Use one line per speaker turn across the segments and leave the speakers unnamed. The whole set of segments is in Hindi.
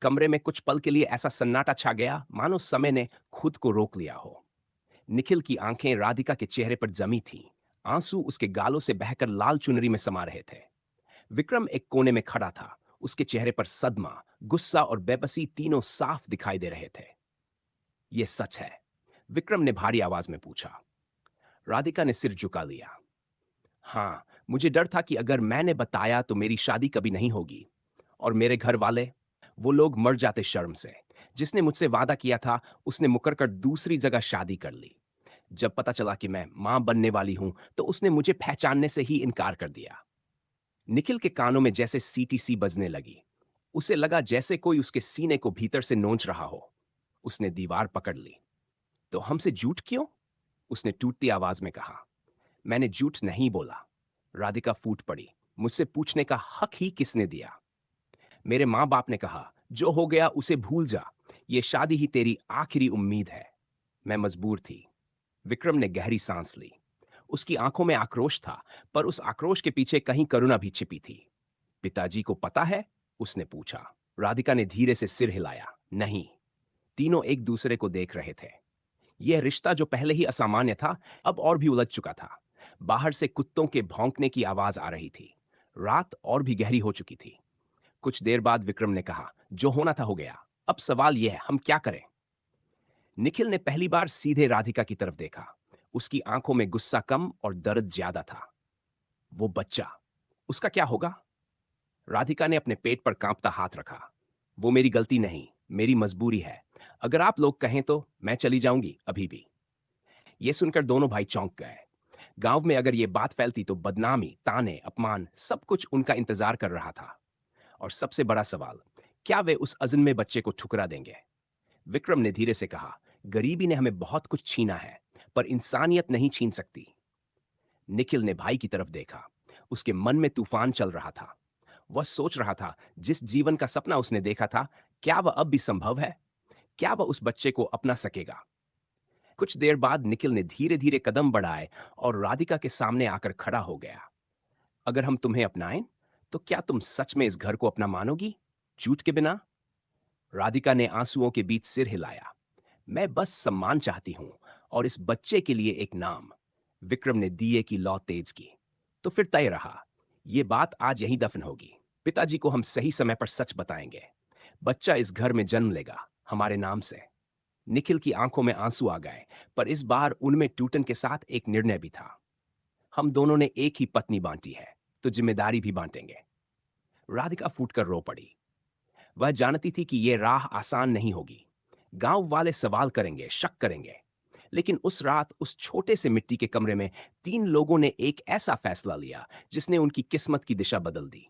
कमरे में कुछ पल के लिए ऐसा सन्नाटा छा गया मानो समय ने खुद को रोक लिया हो। निखिल की आंखें राधिका के चेहरे पर जमी थीं। आंसू उसके गालों से बहकर लाल चुनरी में समा रहे थे। विक्रम एक कोने में खड़ा था। उसके चेहरे पर सदमा, गुस्सा और बेबसी तीनों साफ दिखाई दे रहे थे। ये सच है? विक्रम ने भारी आवाज में पूछा। राधिका ने सिर झुका लिया। हाँ, मुझे डर था कि अगर मैंने बताया तो मेरी शादी कभी नहीं होगी। और मेरे घर वाले, वो लोग मर जाते शर्म से। जिसने मुझसे वादा किया था, उसने मुकर कर दूसरी जगह शादी कर ली। जब पता चला कि मैं मां बनने वाली हूं, तो उसने मुझे पहचानने से ही इनकार कर दिया। निखिल के कानों में जैसे सीटी सी बजने लगी। उसे लगा जैसे कोई उसके सीने को भीतर से नोच रहा हो। उसने दीवार पकड़ ली। तो हमसे झूठ क्यों? उसने टूटती आवाज में कहा। मैंने झूठ नहीं बोला। राधिका फूट पड़ी। मुझसे पूछने का हक ही किसने दिया? मेरे माँ बाप ने कहा, जो हो गया उसे भूल जा। ये शादी ही तेरी आखिरी उम्मीद है। मैं मजबूर थी। विक्रम ने गहरी सांस ली। उसकी आंखों में आक्रोश था, पर उस आक्रोश के पीछे कहीं करुणा भी छिपी थी। पिताजी को पता है? उसने पूछा। राधिका ने धीरे से सिर हिलाया। नहीं। तीनों एक दूसरे को देख रहे थे। यह रिश्ता जो पहले ही असामान्य था, अब और भी उलझ चुका था। बाहर से कुत्तों के भौंकने की आवाज आ रही थी। रात और भी गहरी हो चुकी थी। कुछ देर बाद विक्रम ने कहा, जो होना था हो गया। अब सवाल यह है, हम क्या करें? निखिल ने पहली बार सीधे राधिका की तरफ देखा। उसकी आंखों में गुस्सा कम और दर्द ज्यादा था। वो बच्चा, उसका क्या होगा? राधिका ने अपने पेट पर कांपता हाथ रखा। वो मेरी गलती नहीं, मेरी मजबूरी है। अगर आप लोग कहें तो मैं चली जाऊंगी अभी भी। ये सुनकर दोनों भाई चौंक गए। गांव में अगर ये बात फैलती तो बदनामी, ताने, अपमान सब कुछ उनका इंतजार कर रहा था। और सबसे बड़ा सवाल, क्या वे उस अजन्मे बच्चे को ठुकरा देंगे? विक्रम ने धीरे से कहा, गरीबी ने हमें बहुत कुछ छीना है, पर इंसानियत नहीं छीन सकती। निखिल ने भाई की तरफ देखा। उसके मन में तूफान चल रहा था। वह सोच रहा था, जिस जीवन का सपना उसने देखा था, क्या वह अब भी संभव है? क्या वह उस बच्चे को अपना सकेगा? कुछ देर बाद निखिल ने धीरे धीरे कदम बढ़ाए और राधिका के सामने आकर खड़ा हो गया। अगर हम तुम्हें अपनाएं, तो क्या तुम सच में इस घर को अपना मानोगी? झूठ के बिना? राधिका ने आंसुओं के बीच सिर हिलाया। मैं बस सम्मान चाहती हूं, और इस बच्चे के लिए एक नाम। विक्रम ने दिए की लौ तेज की। तो फिर तय रहा। ये बात आज यहीं दफन होगी। पिताजी को हम सही समय पर सच बताएंगे। बच्चा इस घर में जन्म लेगा, हमारे नाम से। निखिल की आंखों में आंसू आ गए, पर इस बार उनमें टूटन के साथ एक निर्णय भी था। हम दोनों ने एक ही पत्नी बांटी है, तो जिम्मेदारी भी बांटेंगे। राधिका फूटकर रो पड़ी। वह जानती थी कि यह राह आसान नहीं होगी। गांव वाले सवाल करेंगे, शक करेंगे। लेकिन उस रात उस छोटे से मिट्टी के कमरे में तीन लोगों ने एक ऐसा फैसला लिया जिसने उनकी किस्मत की दिशा बदल दी।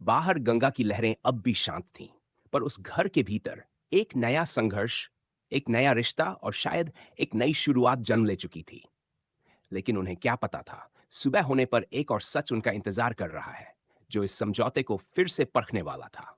बाहर गंगा की लहरें अब भी शांत थीं, पर उस घर के भीतर एक नया संघर्ष, एक नया रिश्ता और शायद एक नई शुरुआत जन्म ले चुकी थी। लेकिन उन्हें क्या पता था, सुबह होने पर एक और सच उनका इंतजार कर रहा है, जो इस समझौते को फिर से परखने वाला था।